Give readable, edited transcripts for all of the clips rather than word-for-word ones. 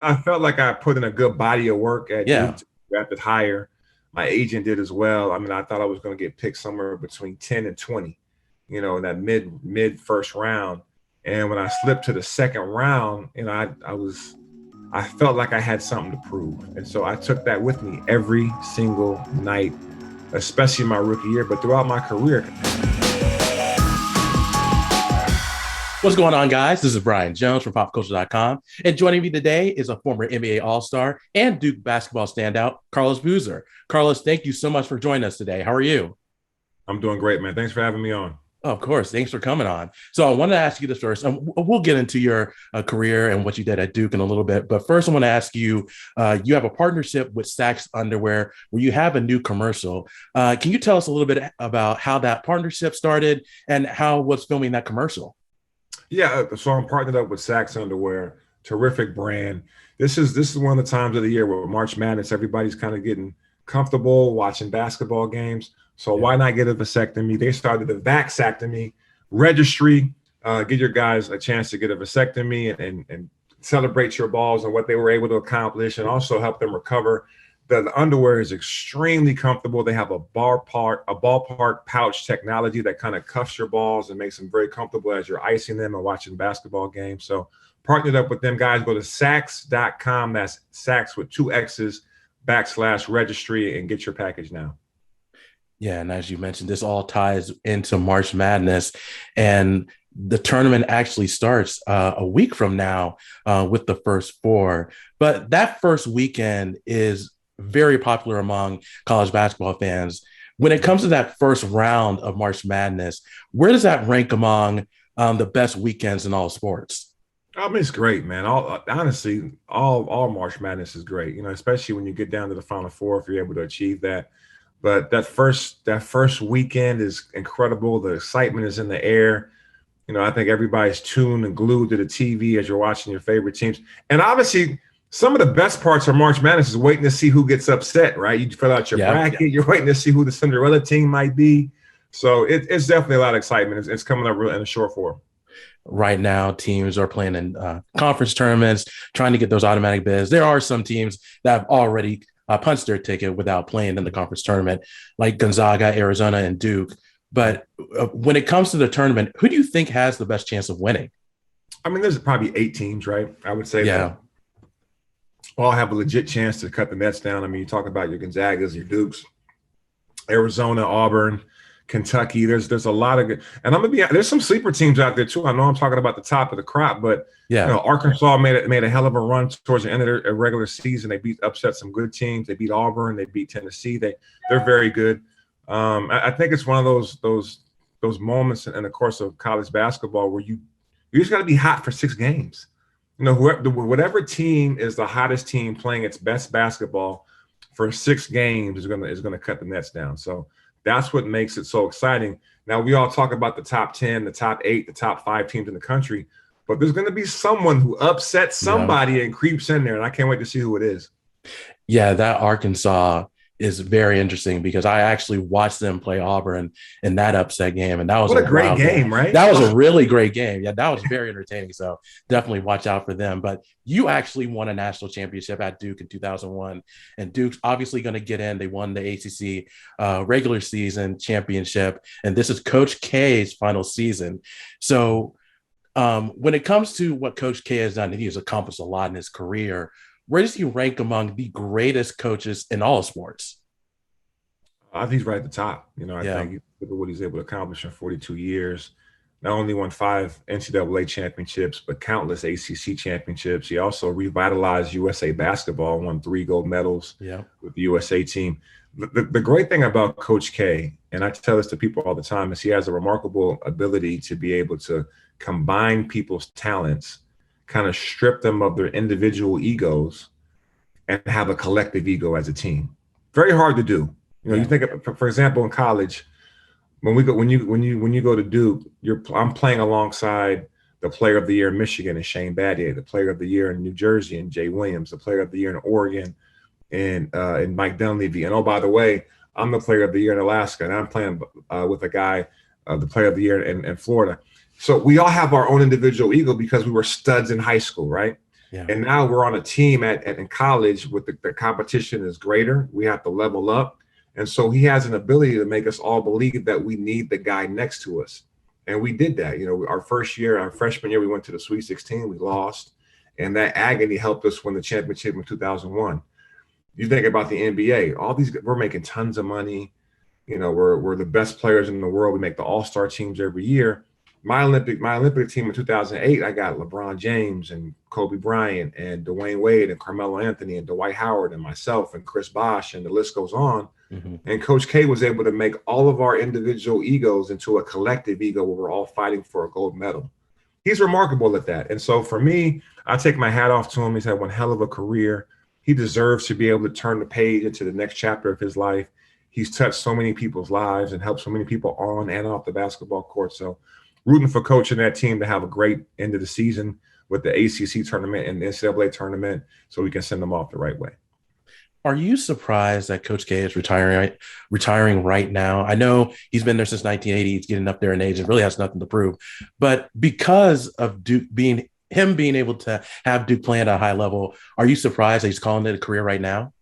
I felt like I put in a good body of work at Duke, Yeah. drafted higher. My agent did as well. I mean, I thought I was going to get picked somewhere between 10 and 20, in that mid first round. And when I slipped to the second round, I felt like I had something to prove. And so I took that with me every single night, especially my rookie year, but throughout my career. What's going on, guys? This is Brian Jones from PopCulture.com. And joining me today is a former NBA All-Star and Duke basketball standout, Carlos Boozer. Carlos, thank you so much for joining us today. How are you? I'm doing great, man. Thanks for having me on. Oh, of course. Thanks for coming on. So I wanted to ask you this first. We'll get into your career and what you did at Duke in a little bit. But first, I want to ask you, you have a partnership with Saks Underwear where you have a new commercial. Can you tell us a little bit about how that partnership started and how was filming that commercial? Yeah, so I'm partnered up with Saks Underwear, terrific brand. This is one of the times of the year where March Madness, everybody's kind of getting comfortable watching basketball games. So Yeah. why not get a vasectomy? They started the Vaxactomy registry. Give your guys a chance to get a vasectomy and celebrate your balls and what they were able to accomplish, and also help them recover. The underwear is extremely comfortable. They have a ballpark pouch technology that kind of cuffs your balls and makes them very comfortable as you're icing them and watching basketball games. So partnered up with them guys. Go to Saks.com. That's Saks with two X's / registry and get your package now. Yeah, and as you mentioned, this all ties into March Madness, and the tournament actually starts a week from now with the first four. But that first weekend is very popular among college basketball fans. When it comes to that first round of March Madness, where does that rank among the best weekends in all sports? I mean, it's great, man. All March Madness is great. Especially when you get down to the Final Four, if you're able to achieve that. But that first weekend is incredible. The excitement is in the air. I think everybody's tuned and glued to the TV as you're watching your favorite teams. And obviously, some of the best parts of March Madness is waiting to see who gets upset, right? You fill out your Yeah. bracket. You're waiting to see who the Cinderella team might be. So it's definitely a lot of excitement. It's coming up real in the short form. Right now, teams are playing in conference tournaments, trying to get those automatic bids. There are some teams that have already punched their ticket without playing in the conference tournament, like Gonzaga, Arizona, and Duke. But when it comes to the tournament, who do you think has the best chance of winning? I mean, there's probably 8 teams, right? I would say Yeah. that all have a legit chance to cut the nets down. I mean, you talk about your Gonzagas, your Dukes, Arizona, Auburn, Kentucky. There's a lot of good, and I'm gonna be. There's some sleeper teams out there too. I know I'm talking about the top of the crop, but Yeah. Arkansas made a hell of a run towards the end of their regular season. They upset some good teams. They beat Auburn. They beat Tennessee. They're very good. I think it's one of those moments in the course of college basketball where you just got to be hot for 6 games. Whatever team is the hottest team playing its best basketball for 6 games is gonna cut the nets down. So that's what makes it so exciting. Now we all talk about the top 10, the top 8, the top 5 teams in the country, but there's gonna be someone who upsets Yeah. somebody and creeps in there, and I can't wait to see who it is. Yeah, that Arkansas is very interesting because I actually watched them play Auburn in that upset game, and that was What a a great wild game. game, right? That was a really great game. Yeah, that was very entertaining. So definitely watch out for them. But you actually won a national championship at Duke in 2001, and Duke's obviously going to get in. They won the ACC regular season championship, and this is Coach K's final season. So when it comes to what Coach K has done, and he has accomplished a lot in his career, where does he rank among the greatest coaches in all sports? I think he's right at the top. I Yeah. think look at what he's able to accomplish in 42 years. Not only won 5 NCAA championships, but countless ACC championships. He also revitalized USA basketball, won 3 gold medals Yeah. with the USA team. The great thing about Coach K, and I tell this to people all the time, is he has a remarkable ability to be able to combine people's talents, kind of strip them of their individual egos, and have a collective ego as a team. Very hard to do. You Yeah. think of, for example, in college, when you go to Duke, I'm playing alongside the player of the year in Michigan and Shane Battier, the player of the year in New Jersey and Jay Williams, the player of the year in Oregon and Mike Dunleavy. And oh, by the way, I'm the player of the year in Alaska, and I'm playing with a guy, the player of the year in Florida. So we all have our own individual ego because we were studs in high school, right? Yeah. And now we're on a team in college with the competition is greater. We have to level up. And so he has an ability to make us all believe that we need the guy next to us. And we did that. Our first year, our freshman year, we went to the Sweet 16, we lost. And that agony helped us win the championship in 2001. You think about the NBA, we're making tons of money. We're the best players in the world. We make the all-star teams every year. My Olympic team in 2008, I got LeBron James and Kobe Bryant and Dwayne Wade and Carmelo Anthony and Dwight Howard and myself and Chris Bosh, and the list goes on. Mm-hmm. And Coach K was able to make all of our individual egos into a collective ego where we're all fighting for a gold medal. He's remarkable at that. And so for me, I take my hat off to him. He's had one hell of a career. He deserves to be able to turn the page into the next chapter of his life. He's touched so many people's lives and helped so many people on and off the basketball court. So rooting for Coach and that team to have a great end of the season with the ACC tournament and the NCAA tournament so we can send them off the right way. Are you surprised that Coach K is retiring right now? I know he's been there since 1980. He's getting up there in age and really has nothing to prove. But because of Duke being able to have Duke playing at a high level, are you surprised that he's calling it a career right now?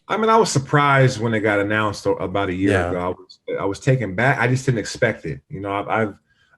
I mean, I was surprised when it got announced about a year ago. I was taken back. I just didn't expect it.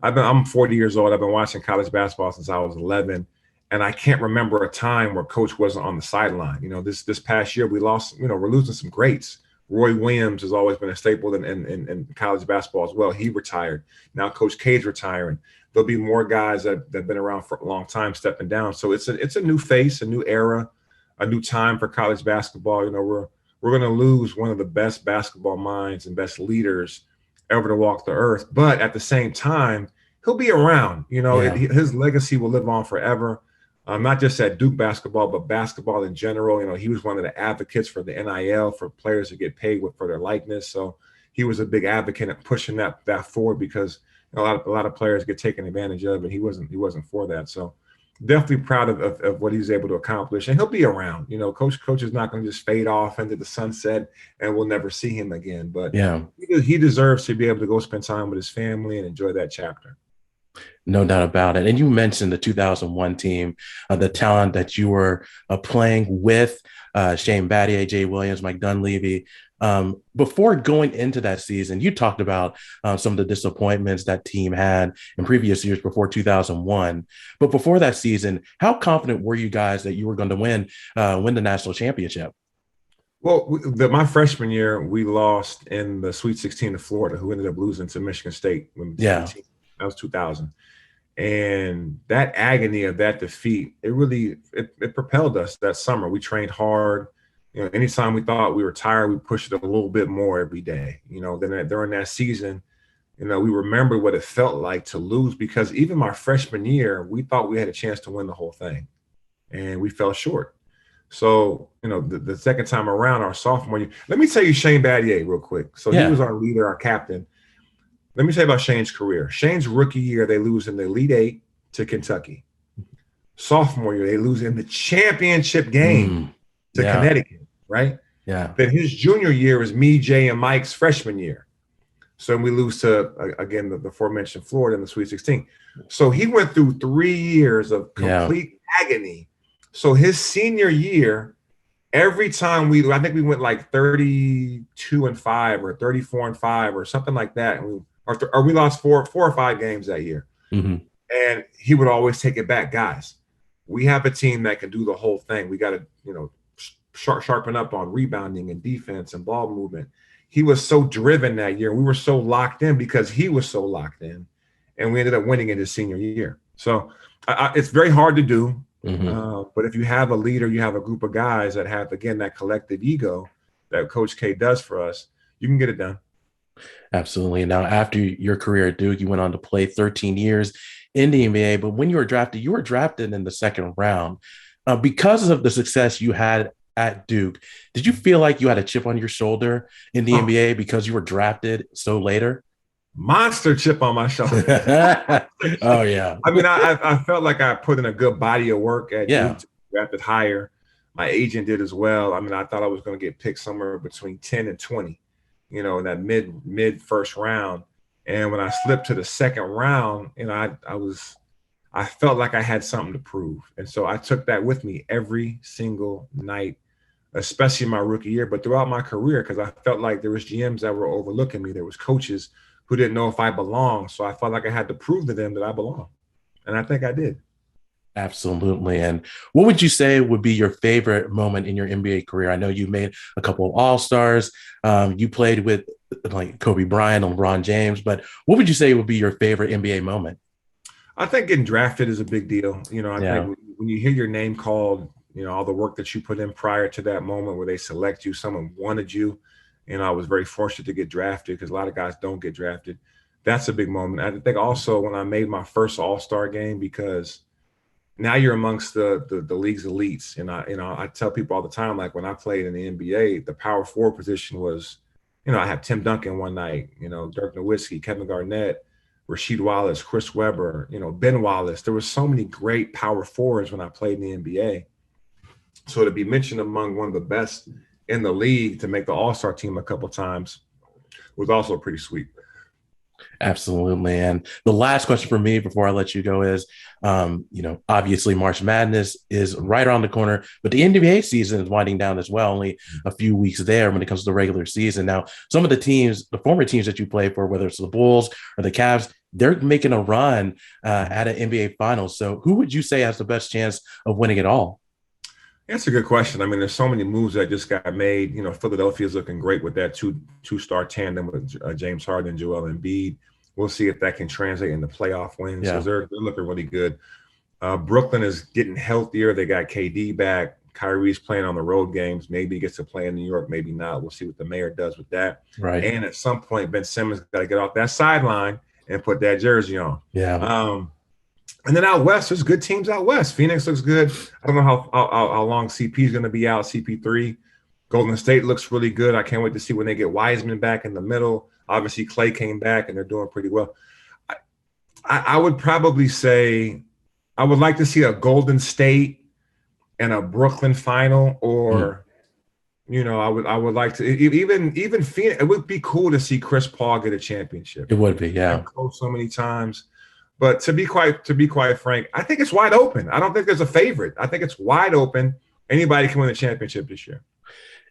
I'm 40 years old. I've been watching college basketball since I was 11, and I can't remember a time where Coach wasn't on the sideline. This past year we lost. We're losing some greats. Roy Williams has always been a staple in college basketball as well. He retired. Now Coach K's retiring. There'll be more guys that've been around for a long time stepping down. So it's a new face, a new era, a new time for college basketball. We're going to lose one of the best basketball minds and best leaders ever to walk the earth. But at the same time, he'll be around. His legacy will live on forever, not just at Duke basketball, but basketball in general. He was one of the advocates for the NIL, for players to get paid for their likeness. So he was a big advocate at pushing that forward because a lot of players get taken advantage of, and he wasn't for that. So definitely proud of what he's able to accomplish, and he'll be around. Coach is not going to just fade off into the sunset and we'll never see him again. But yeah, he deserves to be able to go spend time with his family and enjoy that chapter. No doubt about it. And you mentioned the 2001 team, the talent that you were playing with, Shane Battier, Jay Williams, Mike Dunleavy. Before going into that season, you talked about some of the disappointments that team had in previous years before 2001. But before that season, how confident were you guys that you were going to win the national championship? Well, my freshman year, we lost in the Sweet 16 to Florida, who ended up losing to Michigan State. That was 2000. And that agony of that defeat, it propelled us that summer. We trained hard. Anytime we thought we were tired, we pushed it a little bit more every day. Then during that season, we remembered what it felt like to lose, because even my freshman year, we thought we had a chance to win the whole thing, and we fell short. So, the second time around, our sophomore year, let me tell you Shane Battier real quick. So he was our leader, our captain. Let me tell you about Shane's career. Shane's rookie year, they lose in the Elite Eight to Kentucky. Sophomore year, they lose in the championship game to Connecticut, right? Yeah. Then his junior year is me, Jay, and Mike's freshman year. So we lose to, again, the aforementioned Florida in the Sweet 16. So he went through 3 years of complete agony. So his senior year, every time I think we went like 32-5 or 34-5 or something like that. And we lost four or five games that year. Mm-hmm. And he would always take it back. Guys, we have a team that can do the whole thing. We got to, sharpen up on rebounding and defense and ball movement. He was so driven that year. We were so locked in because he was so locked in. And we ended up winning in his senior year. So it's very hard to do. Mm-hmm. But if you have a leader, you have a group of guys that have, again, that collective ego that Coach K does for us, you can get it done. Absolutely. Now, after your career at Duke, you went on to play 13 years in the NBA. But when you were drafted in the second round. Because of the success you had at Duke, did you feel like you had a chip on your shoulder in the NBA because you were drafted so later? Monster chip on my shoulder. Oh, yeah. I mean, I felt like I put in a good body of work at Duke, drafted higher. My agent did as well. I mean, I thought I was going to get picked somewhere between 10 and 20, in that mid first round. And when I slipped to the second round, I I felt like I had something to prove. And so I took that with me every single night, especially my rookie year, but throughout my career, because I felt like there was GMs that were overlooking me. There was coaches who didn't know if I belonged. So I felt like I had to prove to them that I belong. And I think I did. Absolutely. And what would you say would be your favorite moment in your NBA career? I know you made a couple of All-Stars. You played with like Kobe Bryant and LeBron James, but what would you say would be your favorite NBA moment? I think getting drafted is a big deal. I Yeah. think when you hear your name called, all the work that you put in prior to that moment where they select you, someone wanted you. I was very fortunate to get drafted because a lot of guys don't get drafted. That's a big moment. I think also when I made my first All-Star game, because now you're amongst the league's elites. And I tell people all the time, like when I played in the NBA, the power forward position was, I had Tim Duncan one night, Dirk Nowitzki, Kevin Garnett, Rasheed Wallace, Chris Webber, Ben Wallace. There were so many great power forwards when I played in the NBA. So to be mentioned among one of the best in the league to make the All-Star team a couple times was also pretty sweet. Absolutely. And the last question for me before I let you go is, obviously March Madness is right around the corner, but the NBA season is winding down as well. Only a few weeks there when it comes to the regular season. Now, some of the teams, the former teams that you play for, whether it's the Bulls or the Cavs, they're making a run at an NBA Finals. So who would you say has the best chance of winning it all? That's a good question. I mean, there's so many moves that just got made. Philadelphia's looking great with that two-star tandem with James Harden and Joel Embiid. We'll see if that can translate into playoff wins. Yeah. So they're looking really good. Brooklyn is getting healthier. They got KD back. Kyrie's playing on the road games. Maybe he gets to play in New York, maybe not. We'll see what the mayor does with that. Right. And at some point, Ben Simmons got to get off that sideline and put that jersey on. Yeah. And then out west, there's good teams out west. Phoenix looks good. I don't know how long CP is going to be out, CP3. Golden State looks really good. I can't wait to see when they get Wiseman back in the middle. Obviously, Clay came back, and they're doing pretty well. I would probably say I would like to see a Golden State and a Brooklyn final, or I would like to even Phoenix. It would be cool to see Chris Paul get a championship. It would be, yeah. Close so many times. But to be quite frank, I think it's wide open. I don't think there's a favorite. I think it's wide open. Anybody can win a championship this year.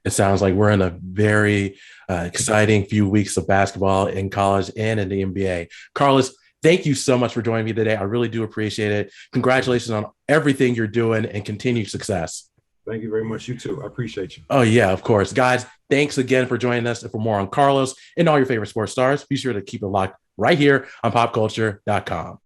It sounds like we're in a very exciting few weeks of basketball in college and in the NBA. Carlos, thank you so much for joining me today. I really do appreciate it. Congratulations on everything you're doing and continued success. Thank you very much. You too. I appreciate you. Oh, yeah, of course. Guys, thanks again for joining us. And for more on Carlos and all your favorite sports stars, be sure to keep it locked right here on popculture.com.